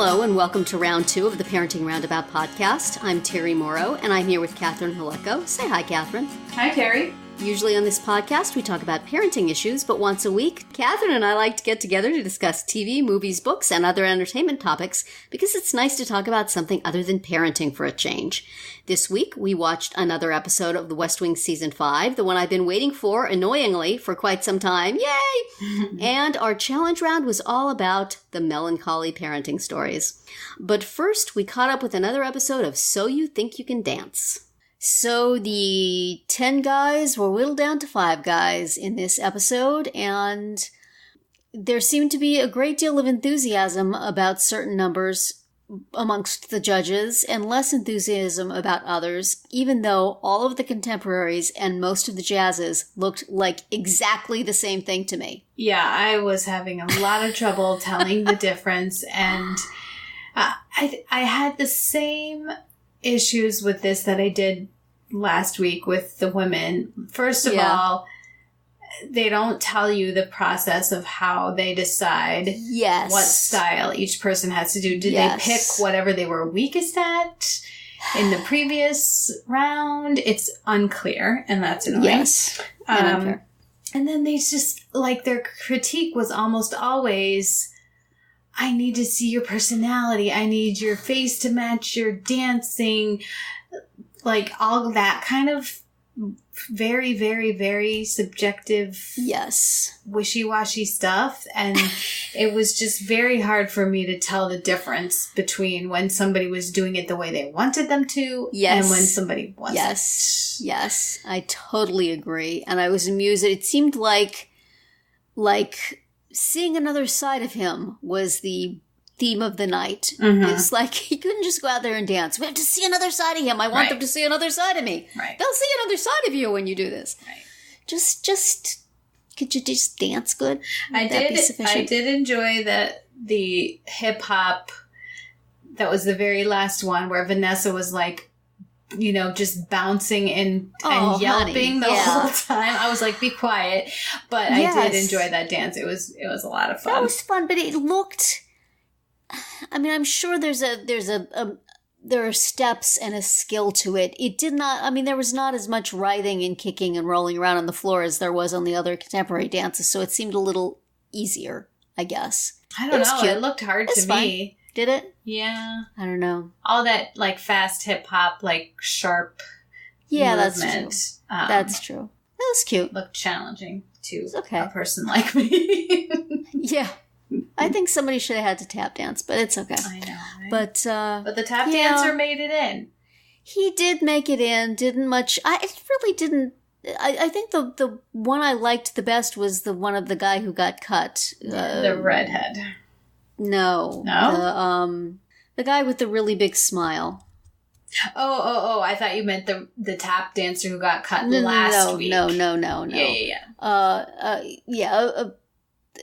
Hello and welcome to round 2 of the Parenting Roundabout podcast. I'm Terri Morrow and I'm here with Catherine Haleko. Say hi, Catherine. Hi, Terri. Usually on this podcast we talk about parenting issues, but once a week, Catherine and I like to get together to discuss TV, movies, books, and other entertainment topics because it's nice to talk about something other than parenting for a change. This week, we watched another episode of The West Wing Season 5, the one I've been waiting for, annoyingly, for quite some time. Yay! And our challenge round was all about the melancholy parenting stories. But first, we caught up with another episode of So You Think You Can Dance. So the 10 guys were whittled down to 5 guys in this episode, and there seemed to be a great deal of enthusiasm about certain numbers amongst the judges and less enthusiasm about others, even though all of the contemporaries and most of the jazzes looked like exactly the same thing to me. Yeah, I was having a lot of trouble telling the difference, and I had the same issues with this that I did last week with the women. First of all, they don't tell you the process of how they decide what style each person has to do. Did they pick whatever they were weakest at in the previous round? It's unclear, and that's annoying. Yes. And then they just, like, their critique was almost always, I need to see your personality. I need your face to match your dancing. Like, all that kind of very, very, very subjective, wishy-washy stuff. And it was just very hard for me to tell the difference between when somebody was doing it the way they wanted them to and when somebody wasn't. Yes, I totally agree. And I was amused. It seemed like seeing another side of him was the theme of the night. It's like he couldn't just go out there and dance. We have to see another side of him. I want them to see another side of me. Right. They'll see another side of you when you do this. Right. Just could you just dance good? I did enjoy the hip hop. That was the very last one where Vanessa was like, you know, just bouncing and yelping the whole time. I was like, be quiet. But I did enjoy that dance. It was a lot of fun. That was fun, but it looked, I mean, I'm sure there are steps and a skill to it. It did not, I mean, there was not as much writhing and kicking and rolling around on the floor as there was on the other contemporary dances, so it seemed a little easier, I guess. I don't know. Cute. It looked hard to me. Did it? Yeah. I don't know. All that, like, fast hip-hop, like, sharp movement. That's true. That's true. That was cute. Looked challenging to a person like me. Yeah. I think somebody should have had to tap dance, but it's okay. I know, right? But the tap dancer made it in. He did make it in. Didn't much. It really didn't. I think the one I liked the best was the one of the guy who got cut. The redhead. No. The guy with the really big smile. Oh! I thought you meant the tap dancer who got cut last week. No. Yeah.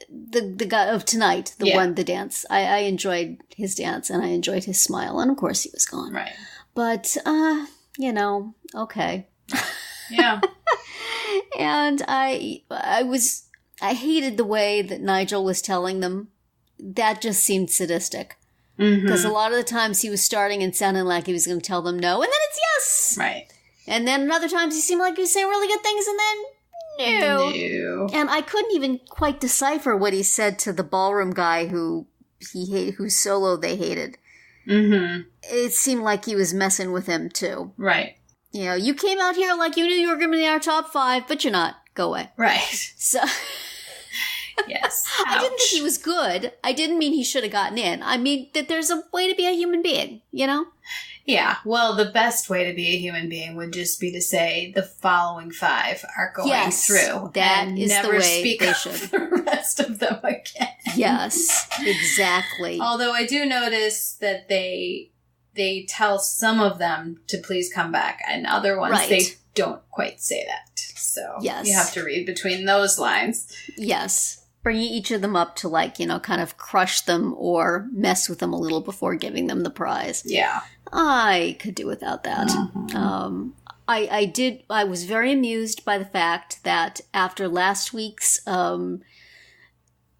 The guy of tonight, the dance. I enjoyed his dance and I enjoyed his smile, and of course he was gone. Right. But okay. Yeah. And I hated the way that Nigel was telling them. That just seemed sadistic. Because a lot of the times he was starting and sounding like he was going to tell them no, and then it's yes! Right. And then other times he seemed like he was saying really good things, and then no. And I couldn't even quite decipher what he said to the ballroom guy whose solo they hated. It seemed like he was messing with him, too. Right. You know, you came out here like you knew you were going to be in our top 5, but you're not. Go away. Right. So... Yes. I didn't think he was good. I didn't mean he should have gotten in. I mean that there's a way to be a human being, you know? Yeah. Well, the best way to be a human being would just be to say the following 5 are going through. That and is never the way speak they should. The rest of them again. Yes, exactly. Although I do notice that they tell some of them to please come back, and other ones they don't quite say that. So you have to read between those lines. Yes. Bringing each of them up to, like, you know, kind of crush them or mess with them a little before giving them the prize. Yeah. I could do without that. I was very amused by the fact that after last week's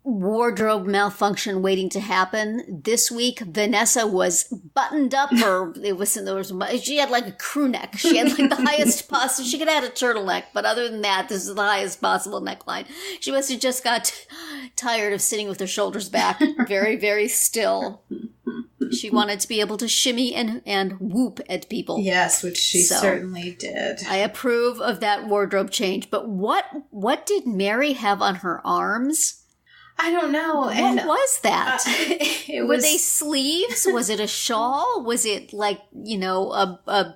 wardrobe malfunction waiting to happen. This week, Vanessa was buttoned up. She had like a crew neck. She had like the highest possible. She could have had a turtleneck, but other than that, this is the highest possible neckline. She must have just got tired of sitting with her shoulders back, very, very still. She wanted to be able to shimmy and whoop at people. Yes, which she certainly did. I approve of that wardrobe change. But what did Mary have on her arms? I don't know. What was that? Were they sleeves? Was it a shawl? Was it like, a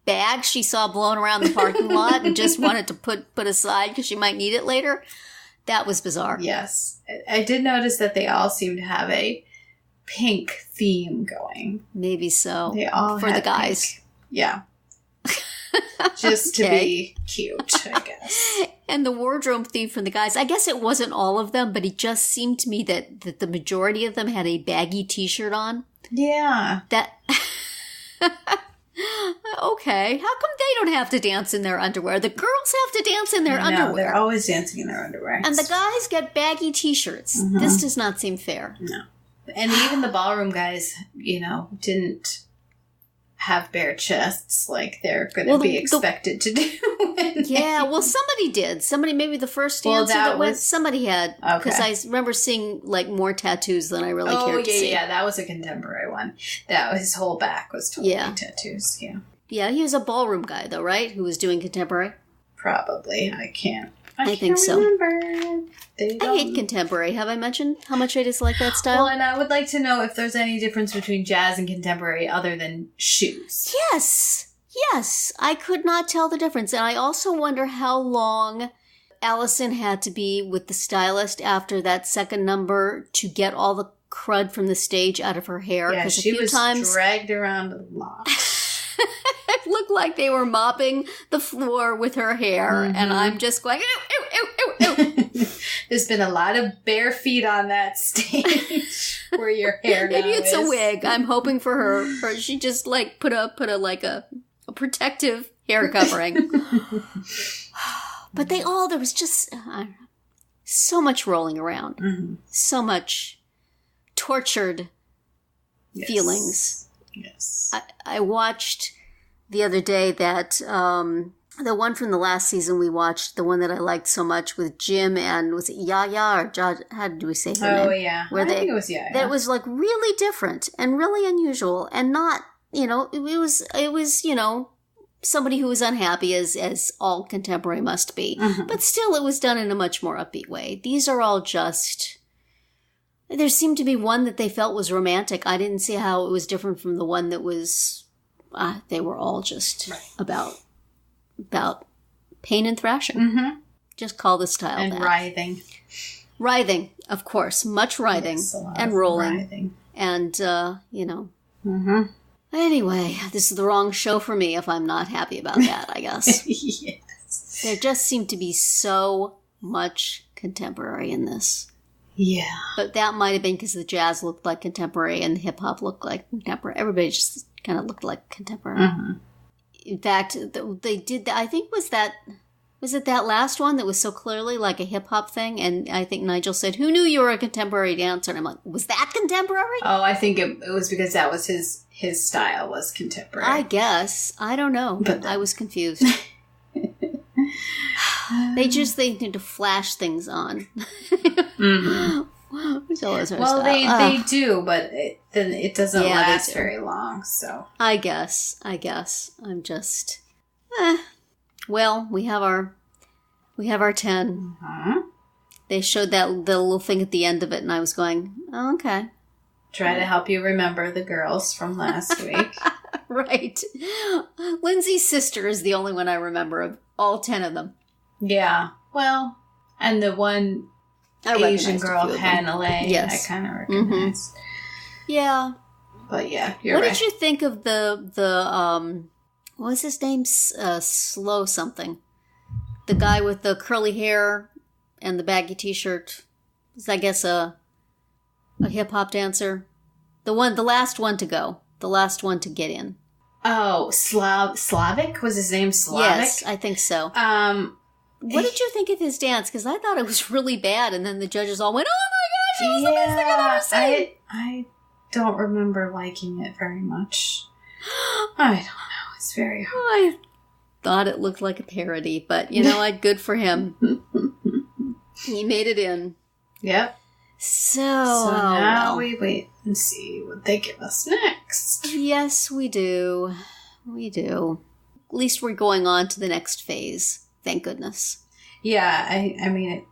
bag she saw blown around the parking lot and just wanted to put aside because she might need it later? That was bizarre. Yes. I did notice that they all seem to have a pink theme going. Maybe so. They all for the guys. Pink. Yeah. Just to be cute, I guess. And the wardrobe theme from the guys, I guess it wasn't all of them, but it just seemed to me that the majority of them had a baggy t-shirt on. Yeah. That... Okay. How come they don't have to dance in their underwear? The girls have to dance in their underwear. No, they're always dancing in their underwear. And the guys get baggy t-shirts. Mm-hmm. This does not seem fair. No. And even the ballroom guys, didn't have bare chests like they're going to be expected to do. Yeah, well, somebody did. Somebody, maybe the first dancer that went, somebody had. Because I remember seeing, like, more tattoos than I really cared to see. Yeah, that was a contemporary one. His whole back was totally tattoos, yeah. Yeah, he was a ballroom guy, though, right? Who was doing contemporary? Probably. I can't think so. Remember. I hate contemporary. Have I mentioned how much I dislike that style? Well, and I would like to know if there's any difference between jazz and contemporary other than shoes. Yes. I could not tell the difference. And I also wonder how long Allison had to be with the stylist after that second number to get all the crud from the stage out of her hair. Yeah, she was dragged around a lot. It looked like they were mopping the floor with her hair, mm-hmm. and I'm just going, ew, ew, ew, ew. There's been a lot of bare feet on that stage where your hair now Maybe it's a wig. I'm hoping for her. She just like put a protective hair covering. But there was just so much rolling around, mm-hmm. so much tortured feelings. Yes. I watched the other day that the one from the last season we watched, the one that I liked so much with Jim and was it Jaja or Jaja? How do we say her name? Oh yeah, I think it was Jaja. That was like really different and really unusual and not it was somebody who was unhappy as all contemporary must be, mm-hmm. but still it was done in a much more upbeat way. These are all just. There seemed to be one that they felt was romantic. I didn't see how it was different from the one that was, they were all just about pain and thrashing. Mm-hmm. Just call the style and that. Writhing. Writhing, of course. Much writhing. Yes, and rolling. Writhing. And, Mm-hmm. Anyway, this is the wrong show for me if I'm not happy about that, I guess. Yes. There just seemed to be so much contemporary in this. Yeah. But that might have been because the jazz looked like contemporary and the hip-hop looked like contemporary. Everybody just kind of looked like contemporary. Mm-hmm. In fact, they did that. I think was it that last one that was so clearly like a hip-hop thing? And I think Nigel said, who knew you were a contemporary dancer? And I'm like, was that contemporary? Oh, I think it was because that was his style was contemporary. I guess. I don't know. But I was confused. They need to flash things on. Mm-hmm. Well, they do, but it doesn't last very long. So I guess I'm just. Well, we have our 10. Mm-hmm. They showed the little thing at the end of it, and I was going, oh, okay. Try to help you remember the girls from last week. Right. Lindsay's sister is the only one I remember of all 10 of them. Yeah. Well, and the one Asian girl, Hannah Lay, yes. I kind of recognized. Mm-hmm. Yeah. But yeah, you're right. What did you think of the what was his name? Slow something. The guy with the curly hair and the baggy t-shirt. Is, I guess, a hip-hop dancer. The last one to go. The last one to get in. Oh, Slavic? Was his name Slavic? Yes, I think so. What did you think of his dance? Because I thought it was really bad, and then the judges all went, oh She was the best thing I've ever seen. I don't remember liking it very much. I don't know. It's very hard. I thought it looked like a parody, but you know what? Good for him. He made it in. Yep. So now we wait and see what they give us next. Yes, we do. We do. At least we're going on to the next phase. Thank goodness. Yeah, I mean,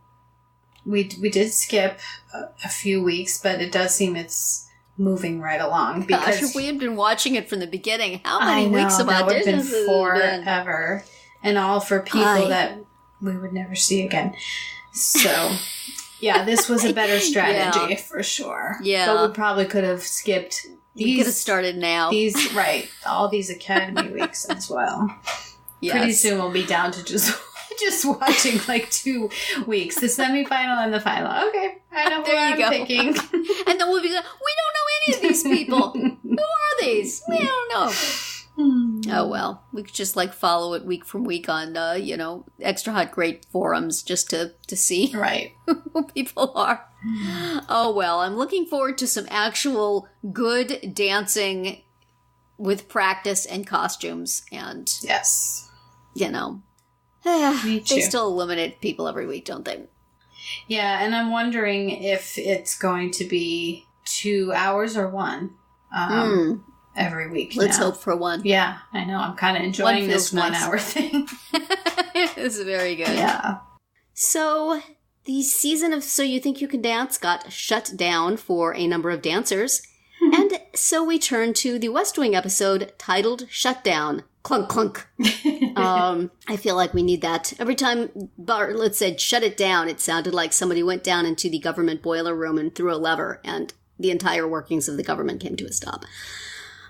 we did skip a few weeks, but it does seem it's moving right along. Because if we had been watching it from the beginning, how many weeks of that would have been auditions forever. And all for people that we would never see again. So, yeah, this was a better strategy for sure. Yeah. But we probably could have skipped these. We could have started now. All these Academy weeks as well. Yes. Pretty soon we'll be down to just watching like 2 weeks. The semifinal and the final. Okay, I know what I'm thinking. And then we'll be like, we don't know any of these people. Who are these? We don't know. Oh, well. We could just like follow it week from week on, Extra Hot Great forums just to see who people are. Oh, well. I'm looking forward to some actual good dancing with practice and costumes. And, yes. They still eliminate people every week, don't they? Yeah, and I'm wondering if it's going to be 2 hours or 1 every week. Let's hope for 1. Yeah, I know. I'm kind of enjoying this 1 hour thing. It's very good. Yeah. So the season of So You Think You Can Dance got shut down for a number of dancers. And so we turn to the West Wing episode titled Shutdown. Clunk, clunk. I feel like we need that. Every time Bartlet said shut it down, it sounded like somebody went down into the government boiler room and threw a lever, and the entire workings of the government came to a stop.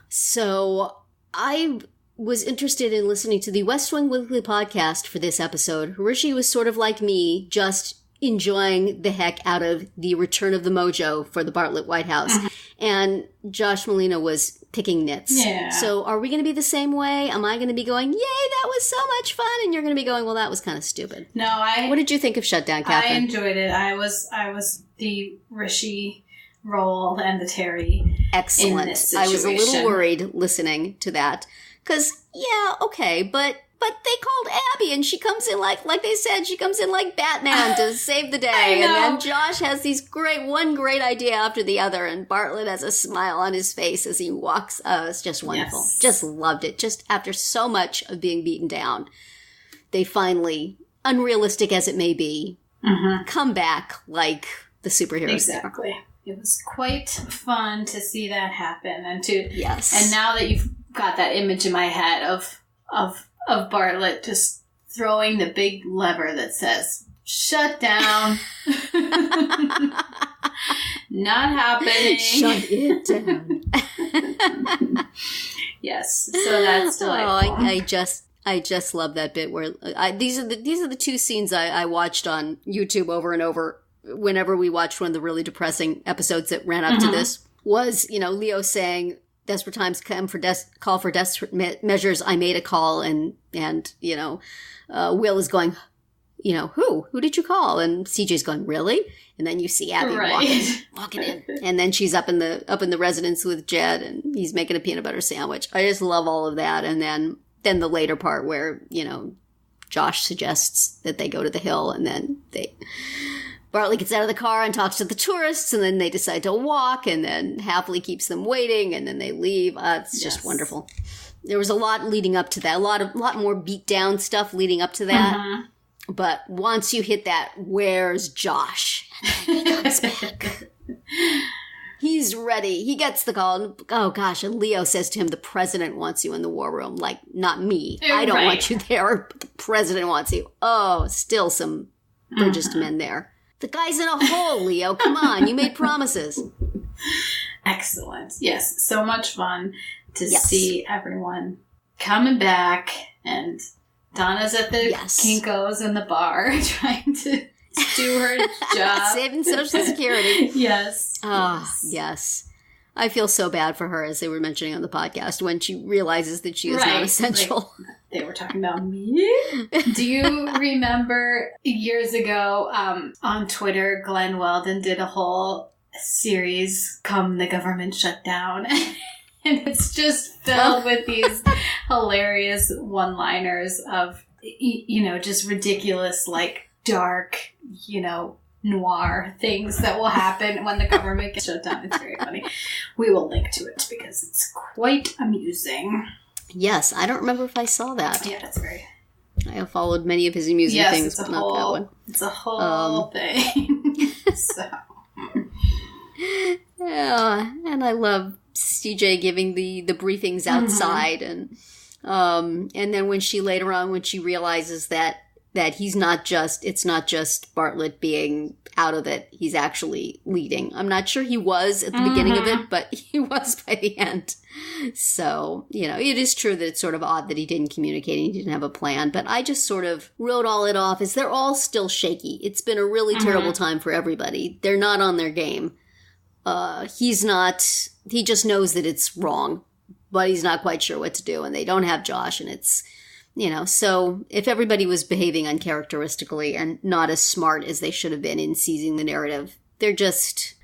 So I was interested in listening to the West Wing Weekly podcast for this episode. Rishi was sort of like me, just enjoying the heck out of the return of the mojo for the Bartlet White House. And Josh Molina was picking nits. Yeah. So are we going to be the same way? Am I going to be going, yay, that was so much fun? And you're going to be going, well, that was kind of stupid. No, What did you think of Shutdown, Catherine? I enjoyed it. I was the Rishi role and the Terri. Excellent. In this situation. I was a little worried listening to that. Because, yeah, okay, but they called Abby, and she comes in like they said, she comes in like Batman to save the day. And then Josh has one great idea after the other, and Bartlet has a smile on his face as he walks. Oh, it's just wonderful. Yes. Just loved it. Just after so much of being beaten down, they finally, unrealistic as it may be, come back like the superheroes. Exactly. It was quite fun to see that happen, and yes. And now that you've got that image in my head of Bartlet just throwing the big lever that says "shut down," not happening. Shut it down. Yes, so that's delightful. I just love that bit where these are the 2 scenes I watched on YouTube over and over. Whenever we watched one of the really depressing episodes that ran up to this, was, Leo saying, desperate times come call for desperate measures. I made a call, and Will is going, who did you call? And CJ's going, really? And then you see Abby walking in, and then she's up in the residence with Jed, and he's making a peanut butter sandwich. I just love all of that. And then the later part where, Josh suggests that they go to the hill, and then Bartlett gets out of the car and talks to the tourists, and then they decide to walk, and then happily keeps them waiting, and then they leave. It's just wonderful. There was a lot leading up to that, a lot more beat down stuff leading up to that. But once you hit that, where's Josh? And then he comes back. He's ready. He gets the call. And, oh, gosh. And Leo says to him, the president wants you in the war room. Like, not me. I don't want you there. But the president wants you. Oh, still some bridges to mend there. The guy's in a hole, Leo. Come on. You made promises. Excellent. Yes. So much fun to see everyone coming back. And Donna's at the Kinko's in the bar trying to do her job. Saving Social Security. Yes. Oh, yes. I feel so bad for her, as they were mentioning on the podcast, when she realizes that she is not essential. Like, they were talking about me. Do you remember years ago on Twitter, Glen Weldon did a whole series, Come the Government Shutdown. And it's just filled with these hilarious one-liners of, just ridiculous, like, dark, noir things that will happen when the government gets shut down. It's very funny. We will link to it because it's quite amusing. Yes, I don't remember if I saw that. Yeah, it's very... I have followed many of his amusing things, but not that one. It's a whole thing. So... Yeah, and I love CJ giving the briefings outside, and then when she later on, when she realizes that it's not just Bartlet being out of it, he's actually leading. I'm not sure he was at the beginning of it, but he was by the end. So, it is true that it's sort of odd that he didn't communicate and he didn't have a plan, but I just sort of wrote all it off as they're all still shaky. It's been a really terrible time for everybody. They're not on their game. He just knows that it's wrong, but he's not quite sure what to do, and they don't have Josh, and it's, so if everybody was behaving uncharacteristically and not as smart as they should have been in seizing the narrative, they're just,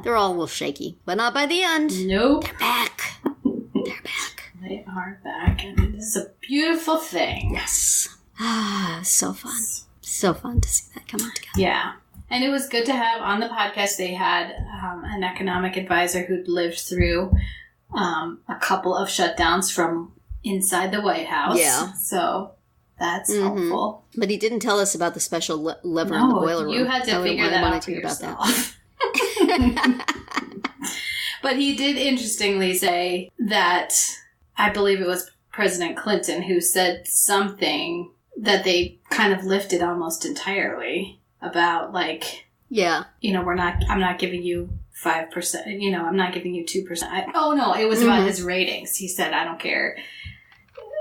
they're all a little shaky, but not by the end. Nope. They're back. They're back. They are back, and it is a beautiful thing. Yes. So fun. So fun to see that come out together. Yeah. And it was good to have on the podcast, they had an economic advisor who'd lived through a couple of shutdowns from inside the White House. Yeah. So that's helpful. But he didn't tell us about the special lever in the boiler room. You had to figure that out for yourself. But he did interestingly say that, I believe it was President Clinton who said something that they kind of lifted almost entirely. About I'm not giving you 5%, I'm not giving you 2%. It was about his ratings. He said, I don't care.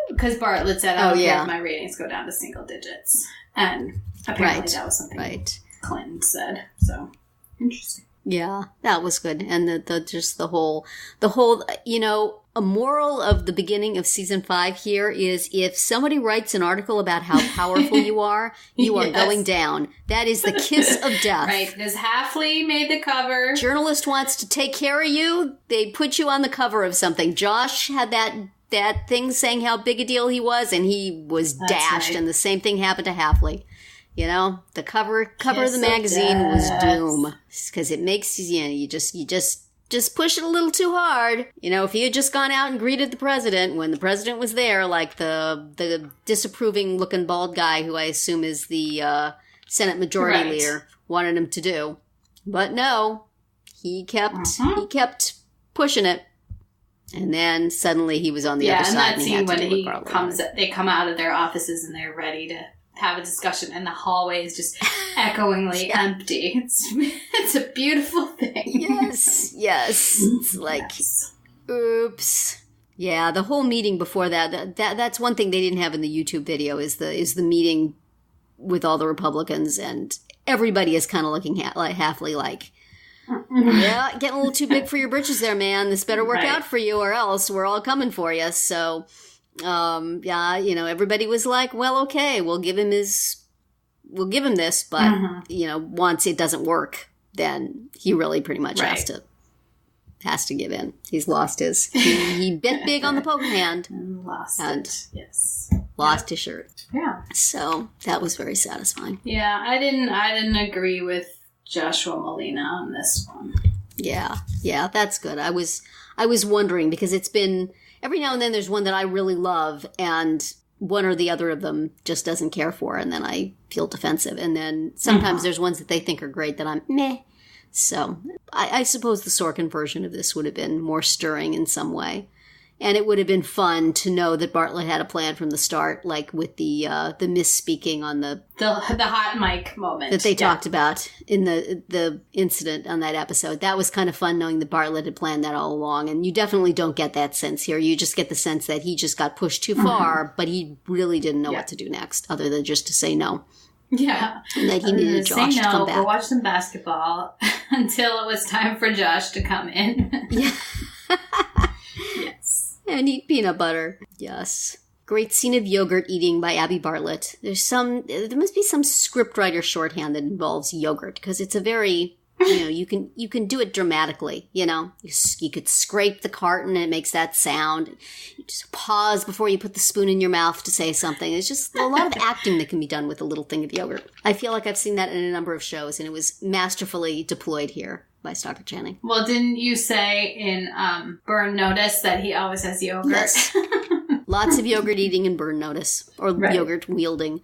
Because Bartlet said, I don't care if my ratings go down to single digits. And apparently that was something Clinton said. So, interesting. Yeah, that was good. And the whole, a moral of the beginning of season 5 here is if somebody writes an article about how powerful you are going down. That is the kiss of death. Right. Because Halfley made the cover. Journalist wants to take care of you. They put you on the cover of something. Josh had that thing saying how big a deal he was, and he was dashed. Right. And the same thing happened to Halfley. The cover of the magazine was doom because it makes you just push it a little too hard. If he had just gone out and greeted the president when the president was there, like the disapproving looking bald guy who I assume is the Senate Majority Leader wanted him to do, but no, he kept pushing it. And then suddenly he was on the other side. And that scene when they come out of their offices and they're ready to have a discussion, and the hallway is just echoingly empty. It's a beautiful thing. Yes. It's like, oops. Yeah, the whole meeting before that's one thing they didn't have in the YouTube video is the meeting with all the Republicans, and everybody is kind of looking Halfley like, yeah, getting a little too big for your britches there, man. This better work out for you, or else we're all coming for you. So. Everybody was like, well, okay, we'll give him this, but, once it doesn't work, then he really pretty much has to give in. He's lost he bit big on the poker hand. Lost his shirt. Yeah. So that was very satisfying. Yeah, I didn't agree with Joshua Molina on this one. Yeah, that's good. I was wondering because it's been... Every now and then there's one that I really love and one or the other of them just doesn't care for, and then I feel defensive. And then sometimes there's ones that they think are great that I'm meh. So I suppose the Sorkin version of this would have been more stirring in some way. And it would have been fun to know that Bartlet had a plan from the start, like with the misspeaking on the hot mic moment that they talked about in the incident on that episode. That was kind of fun knowing that Bartlet had planned that all along. And you definitely don't get that sense here. You just get the sense that he just got pushed too far, but he really didn't know what to do next other than just to say no. Yeah. And that he needed Josh to come back. Go watch some basketball until it was time for Josh to come in. Yeah. Yes. And eat peanut butter. Yes. Great scene of yogurt eating by Abby Bartlett. There must be some scriptwriter shorthand that involves yogurt, because it's a very, you can do it dramatically, You could scrape the carton and it makes that sound. You just pause before you put the spoon in your mouth to say something. It's just a lot of acting that can be done with a little thing of yogurt. I feel like I've seen that in a number of shows, and it was masterfully deployed here by Stockard Channing. Well, didn't you say in Burn Notice that he always has yogurt? Yes. Lots of yogurt eating in Burn Notice, or right. Yogurt wielding,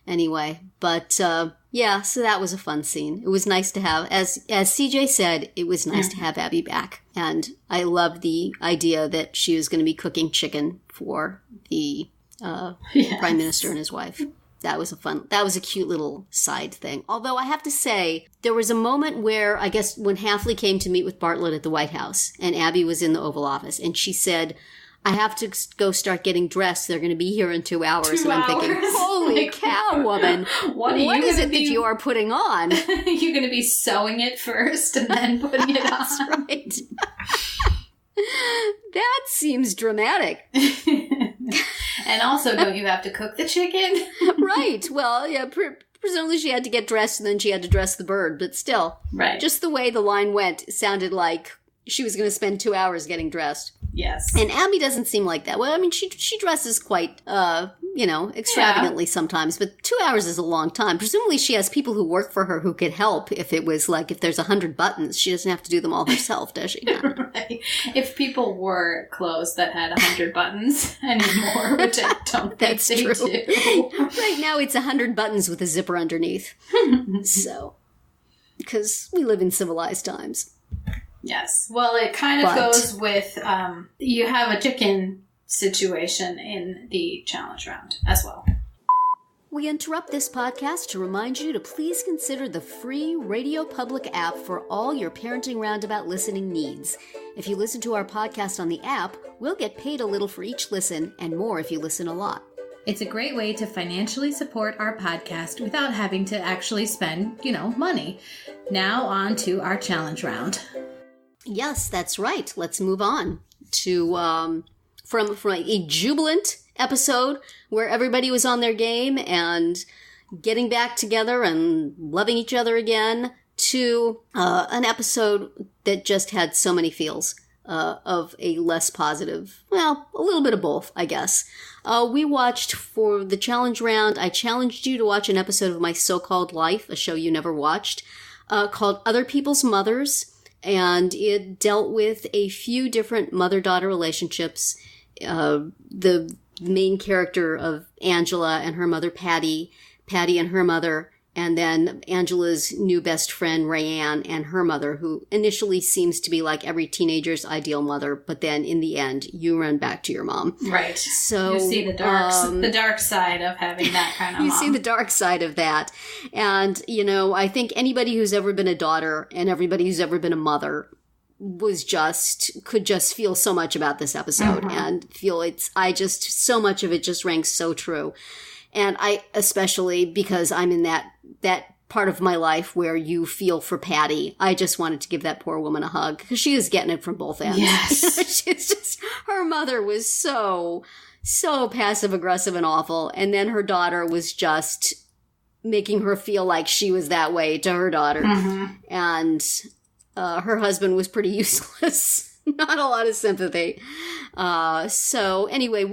anyway. But, so that was a fun scene. It was nice to have, as CJ said, it was nice to have Abby back. And I loved the idea that she was going to be cooking chicken for the Prime Minister and his wife. That was a cute little side thing. Although I have to say, there was a moment where, I guess, when Hafley came to meet with Bartlett at the White House, and Abby was in the Oval Office, and she said, I have to go start getting dressed. They're going to be here in 2 hours. And I'm thinking, holy cow, woman. What is it that you are putting on? You're going to be sewing it first and then putting it on. That's right. That seems dramatic. And also, don't you have to cook the chicken? Right. Well, yeah, presumably she had to get dressed and then she had to dress the bird. But still, right. Just the way the line went, it sounded like she was going to spend 2 hours getting dressed. Yes. And Abby doesn't seem like that. Well, I mean, she dresses quite, extravagantly sometimes, but 2 hours is a long time. Presumably she has people who work for her who could help if it was like, if there's 100 buttons, she doesn't have to do them all herself, does she? Right. If people wore clothes that had 100 buttons anymore, which I don't think they do. Right now it's 100 buttons with a zipper underneath. So, because we live in civilized times. Yes. Well, it kind of goes with, you have a chicken situation in the challenge round as well. We interrupt this podcast to remind you to please consider the free Radio Public app for all your Parenting Roundabout listening needs. If you listen to our podcast on the app, we'll get paid a little for each listen and more if you listen a lot. It's a great way to financially support our podcast without having to actually spend, money. Now on to our challenge round. Yes, that's right. Let's move on to from a jubilant episode where everybody was on their game and getting back together and loving each other again to an episode that just had so many feels of a less positive, well, a little bit of both, I guess. We watched for the challenge round. I challenged you to watch an episode of My So-Called Life, a show you never watched, called Other People's Mothers. And it dealt with a few different mother-daughter relationships. The main character of Angela and her mother, Patty and her mother, and then Angela's new best friend, Rayanne, and her mother, who initially seems to be like every teenager's ideal mother, but then in the end, you run back to your mom. Right. So you see the dark side of having that kind of mom. You see the dark side of that. And, I think anybody who's ever been a daughter and everybody who's ever been a mother could just feel so much about this episode and feel so much of it just rang so true. And I, especially because I'm in that part of my life where you feel for Patty, I just wanted to give that poor woman a hug because she is getting it from both ends. Yes. She's just, her mother was so passive aggressive and awful. And then her daughter was just making her feel like she was that way to her daughter. And her husband was pretty useless. Not a lot of sympathy. So anyway,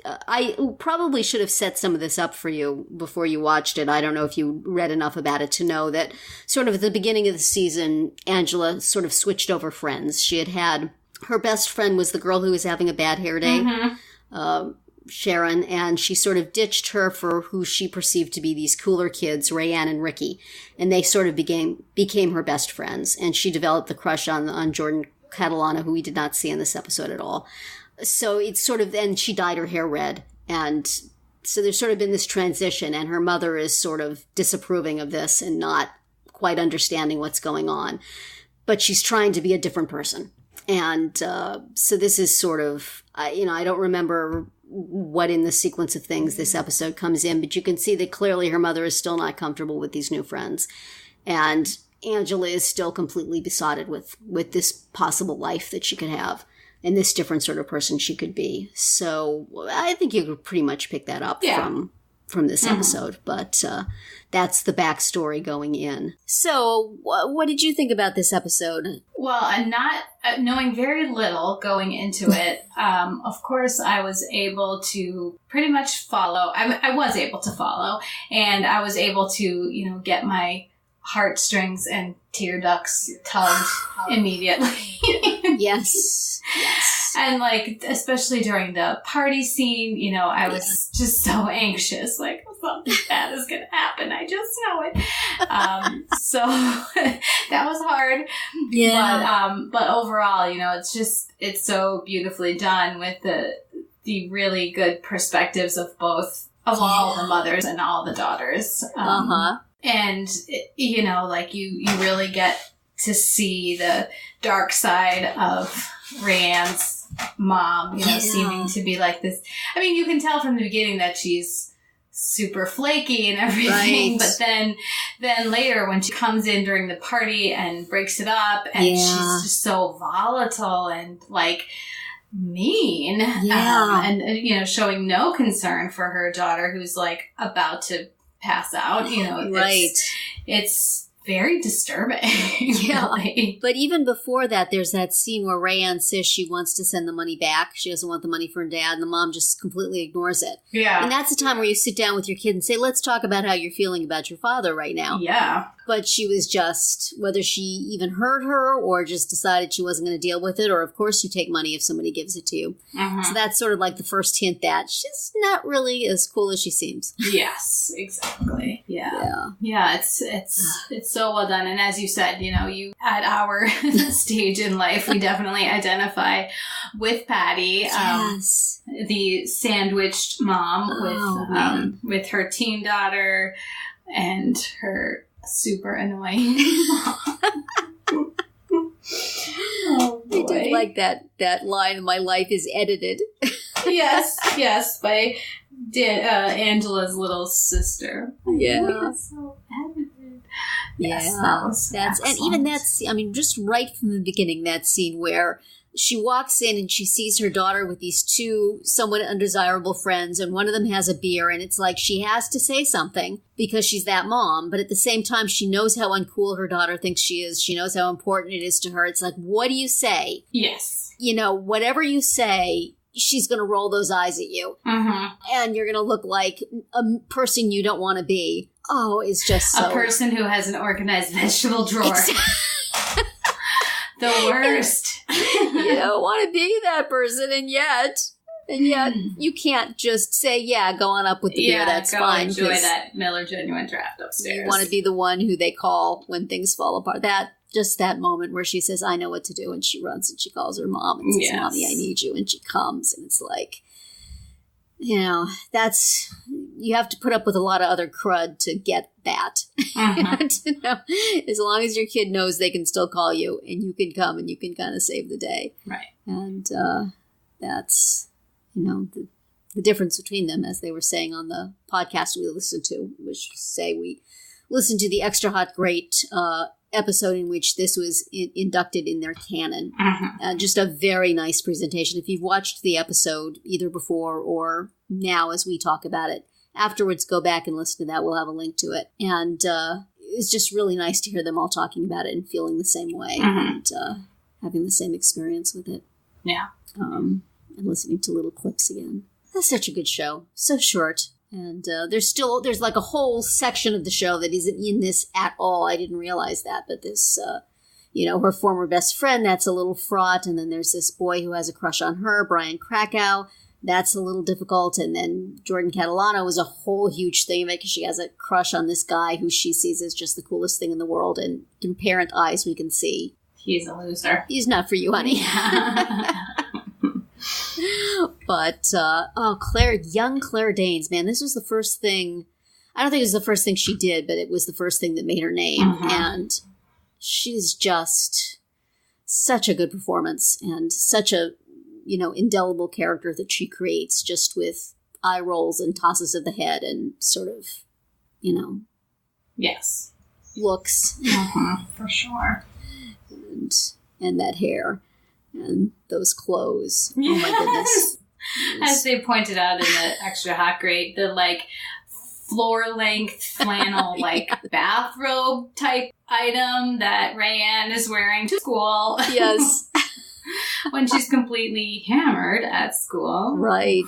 I probably should have set some of this up for you before you watched it. I don't know if you read enough about it to know that sort of at the beginning of the season, Angela sort of switched over friends. She had her best friend was the girl who was having a bad hair day, Sharon, and she sort of ditched her for who she perceived to be these cooler kids, Rayanne and Ricky. And they sort of became her best friends. And she developed the crush on Jordan Catalana, who we did not see in this episode at all. So it's sort of, then she dyed her hair red. And so there's sort of been this transition, and her mother is sort of disapproving of this and not quite understanding what's going on. But she's trying to be a different person. And so this is sort of, I don't remember what in the sequence of things this episode comes in, but you can see that clearly her mother is still not comfortable with these new friends. And Angela is still completely besotted with this possible life that she could have. and this different sort of person she could be. So I think you could pretty much pick that up from this episode. But that's the backstory going in. So what did you think about this episode? Well, I'm not knowing very little going into it. Of course, I was able to pretty much follow. I was able to follow, and I was able to, get my heartstrings and tear ducts tugged immediately. Yes. And especially during the party scene, I was just so anxious, something bad is going to happen. I just know it. So that was hard. Yeah. But overall, it's so beautifully done with the really good perspectives of all the mothers and all the daughters. And, you really get to see the dark side of Rayanne's mom, seeming to be like this. I mean, you can tell from the beginning that she's super flaky and everything, but then later when she comes in during the party and breaks it up, and she's just so volatile and mean, and showing no concern for her daughter who's about to pass out, it's very disturbing. But even before that, there's that scene where Rayanne says she wants to send the money back. She doesn't want the money for her dad, and the mom just completely ignores it. Yeah. And that's the time where you sit down with your kid and say, let's talk about how you're feeling about your father right now. Yeah. But she was just, whether she even heard her or just decided she wasn't going to deal with it, or of course you take money if somebody gives it to you. So that's sort of the first hint that she's not really as cool as she seems. Yes, exactly. Yeah. It's so well done. And as you said, you at our stage in life, we definitely identify with Patty. Yes. The sandwiched mom with her teen daughter and her super annoying mom. Oh, boy. I did like that line, my life is edited. Yes, by Angela's little sister. Yeah. So edited. Yes, that's and even that's, just right from the beginning, that scene where she walks in and she sees her daughter with these two somewhat undesirable friends, and one of them has a beer, and it's she has to say something because she's that mom, but at the same time she knows how uncool her daughter thinks she is. She knows how important it is to her. It's what do you say? Yes. Whatever you say, she's going to roll those eyes at you. And you're going to look like a person you don't want to be. Oh, it's just so... A person who has an organized vegetable drawer. The worst. You don't want to be that person, and yet you can't just say, go on up with the beer, that's fine. Enjoy that Miller Genuine Draft upstairs. You want to be the one who they call when things fall apart. That moment where she says, I know what to do, and she runs and she calls her mom and says, Mommy, I need you, and she comes, and it's that's, you have to put up with a lot of other crud to get that. As long as your kid knows they can still call you and you can come and you can kind of save the day. Right. And that's, the difference between them, as they were saying on the podcast we listened to, which say we listened to the Extra Hot Great episode in which this was inducted in their canon. Just a very nice presentation. If you've watched the episode either before or now as we talk about it, afterwards go back and listen to that. We'll have a link to it. And it's just really nice to hear them all talking about it and feeling the same way and having the same experience with it. Yeah. And listening to little clips again. That's such a good show. So short. And there's a whole section of the show that isn't in this at all. I didn't realize that, but this, her former best friend, that's a little fraught. And then there's this boy who has a crush on her, Brian Krakow. That's a little difficult. And then Jordan Catalano is a whole huge thing of it because she has a crush on this guy who she sees as just the coolest thing in the world. And through parent eyes, we can see he's a loser. He's not for you, honey. But, young Claire Danes, man, this was the first thing, I don't think it was the first thing she did, but it was the first thing that made her name. And she's just such a good performance and such a, indelible character that she creates just with eye rolls and tosses of the head and sort of, Yes. looks. For sure. And that hair. And those clothes. Oh my goodness. As they pointed out in the extra hot grade, the like floor-length flannel like bathrobe type item that Rayanne is wearing to school. Yes. When she's completely hammered at school. Right.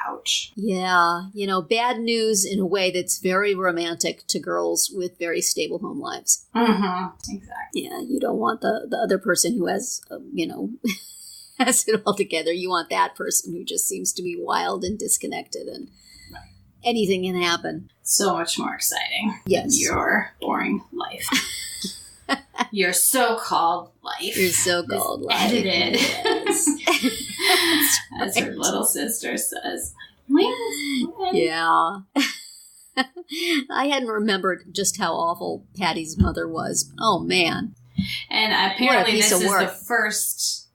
Ouch. Yeah. You know, bad news in a way that's very romantic to girls with very stable home lives. Mm-hmm. Exactly. Yeah, you don't want the other person who has, has it all together. You want that person who just seems to be wild and disconnected and anything can happen. So much more exciting. Yes. Your boring life. Your so-called life. Your so-called life. Edited. Yes. As her little sister says. Yeah. I hadn't remembered just how awful Patty's mother was. Oh, man. And apparently this is the first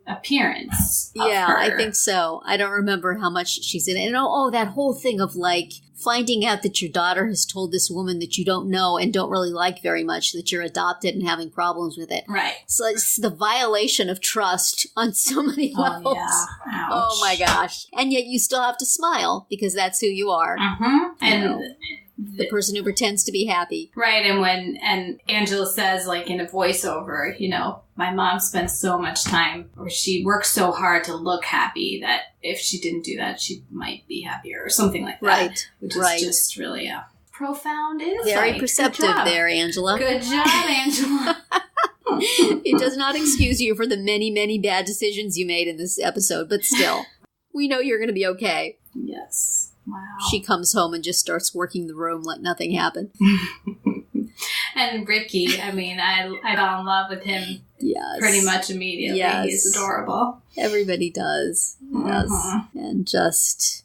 appearance of her. I think so. I don't remember how much she's in it. And that whole thing of like finding out that your daughter has told this woman that you don't know and don't really like very much that you're adopted and having problems with it. Right. So it's the violation of trust on so many levels. Yeah. Ouch. Oh my gosh. And yet you still have to smile because that's who you are. Mm-hmm. And the person who pretends to be happy. Right. And Angela says, like in a voiceover, my mom spends so much time, or she works so hard to look happy that if she didn't do that, she might be happier or something like that. Right. Which is just really a profound insight. Very perceptive there, Angela. Good job, Angela. It does not excuse you for the many, many bad decisions you made in this episode, but still, we know you're going to be okay. Yes. Wow. She comes home and just starts working the room like nothing happened. And Ricky, I fell in love with him pretty much immediately. Yes. He's adorable. Everybody does. Yes. Mm-hmm. And just,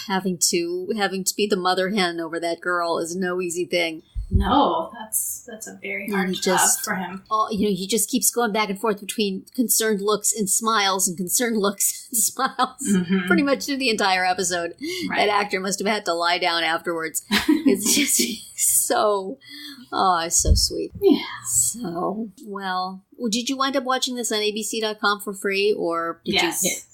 having to be the mother hen over that girl is no easy thing. No, that's a very hard job for him. He just keeps going back and forth between concerned looks and smiles and concerned looks and smiles. Mm-hmm. Pretty much through the entire episode. Right. That actor must have had to lie down afterwards. It's just so sweet. Yeah. So, well, did you wind up watching this on abc.com for free or did you? Yes.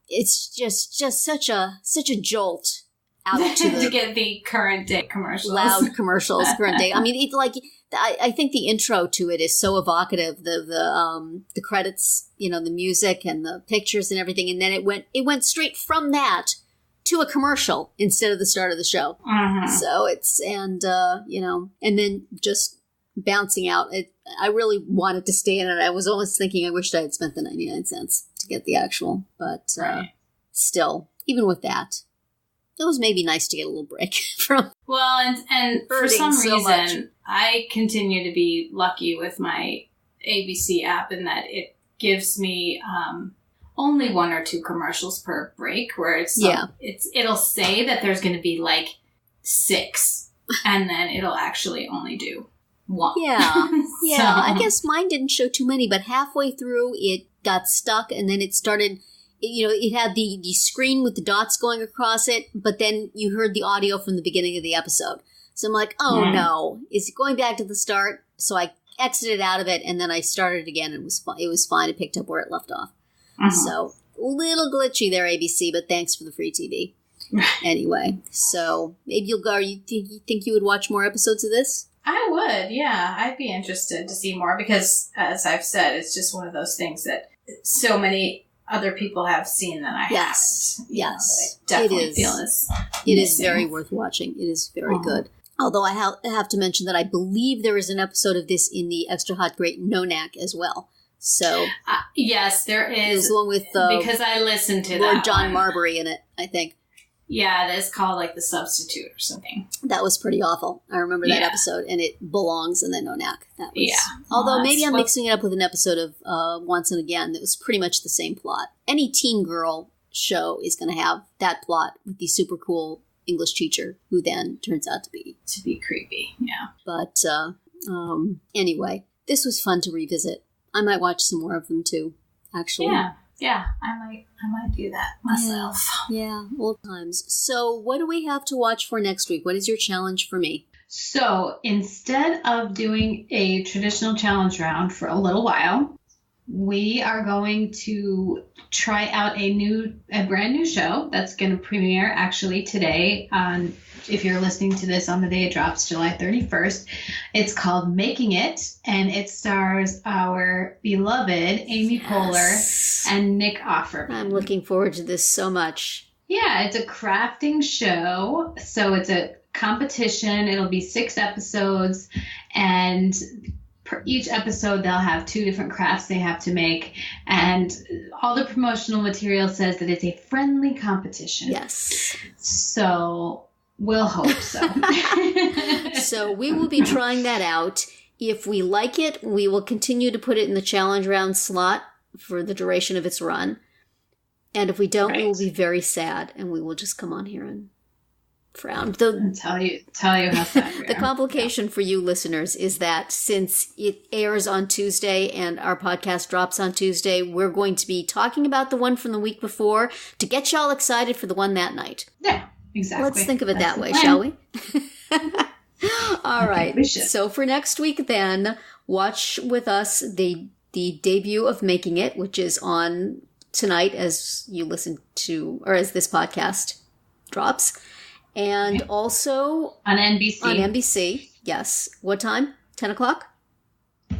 It's just such a jolt. Out to get the current day commercials. Loud commercials, current day. I think the intro to it is so evocative. The credits, the music and the pictures and everything, and then it went straight from that to a commercial instead of the start of the show. Mm-hmm. So it's and then just bouncing out. I really wanted to stay in it. I was almost thinking I wished I had spent the 99 cents to get the actual, but still, even with that. It was maybe nice to get a little break from. Well, and for some reason, I continue to be lucky with my ABC app in that it gives me only 1 or 2 commercials per break. Where it'll say that there's going to be like 6, and then it'll actually only do 1. Yeah, yeah. I guess mine didn't show too many, but halfway through it got stuck, and then it started. It had the screen with the dots going across it, but then you heard the audio from the beginning of the episode. So I'm like, no, is it going back to the start? So I exited out of it, and then I started again, and it was fine. It picked up where it left off. Uh-huh. So a little glitchy there, ABC, but thanks for the free TV. Anyway, so maybe you'll go. You think you would watch more episodes of this? I would, yeah. I'd be interested to see more because, as I've said, it's just one of those things that so many other people have seen that I haven't. Yes. I definitely feel it is very worth watching. It is very good. Although I have to mention that I believe there is an episode of this in the Extra Hot Great No-Knack as well. So yes, there is. Along with because I listened to Lord that John Marbury in it, I think. Yeah, that's called like The Substitute or something. That was pretty awful. I remember that episode, and it belongs in the No-Knack. That was, although maybe I'm mixing it up with an episode of Once and Again that was pretty much the same plot. Any teen girl show is going to have that plot with the super cool English teacher who then turns out to be creepy. Yeah. But anyway, this was fun to revisit. I might watch some more of them too, actually. Yeah, I might do that myself. Yeah, old times. So what do we have to watch for next week? What is your challenge for me? So instead of doing a traditional challenge round for a little while, we are going to try out a brand new show that's going to premiere actually today on, if you're listening to this on the day it drops, July 31st. It's called Making It, and it stars our beloved Amy Poehler and Nick Offerman. I'm looking forward to this so much. Yeah, it's a crafting show. So it's a competition. It'll be 6 episodes, and per each episode they'll have 2 different crafts they have to make, and all the promotional material says that it's a friendly competition. Yes. So we'll hope so. So we will be trying that out. If we like it, we will continue to put it in the challenge round slot for the duration of its run. And if we don't, we will be very sad, and we will just come on here and frown. And tell you how sad we are. The complication for you listeners is that since it airs on Tuesday and our podcast drops on Tuesday, we're going to be talking about the one from the week before to get y'all excited for the one that night. Yeah, exactly. Let's think of it that way, shall we? All right. We should. So for next week then, watch with us the debut of Making It, which is on tonight as you listen to, or as this podcast drops. And also on NBC. On NBC, yes. What time? 10 o'clock? 10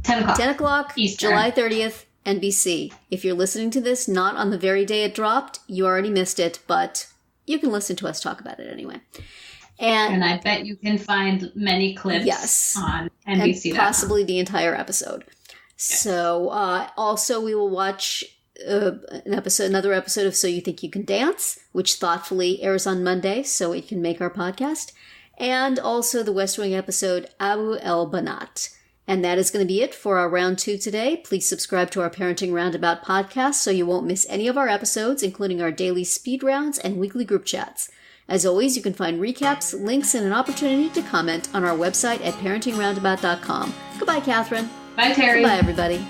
o'clock. 10 o'clock, Eastern. July 30th, NBC. If you're listening to this not on the very day it dropped, you already missed it, but you can listen to us talk about it anyway. And I bet you can find many clips on NBC. And possibly the entire episode. Yes. So also we will watch another episode of So You Think You Can Dance, which thoughtfully airs on Monday so it can make our podcast. And also the West Wing episode Abu El Banat. And that is going to be it for our round 2 today. Please subscribe to our Parenting Roundabout podcast so you won't miss any of our episodes, including our daily speed rounds and weekly group chats. As always, you can find recaps, links, and an opportunity to comment on our website at parentingroundabout.com. Goodbye, Catherine. Bye, Terri. Goodbye, everybody.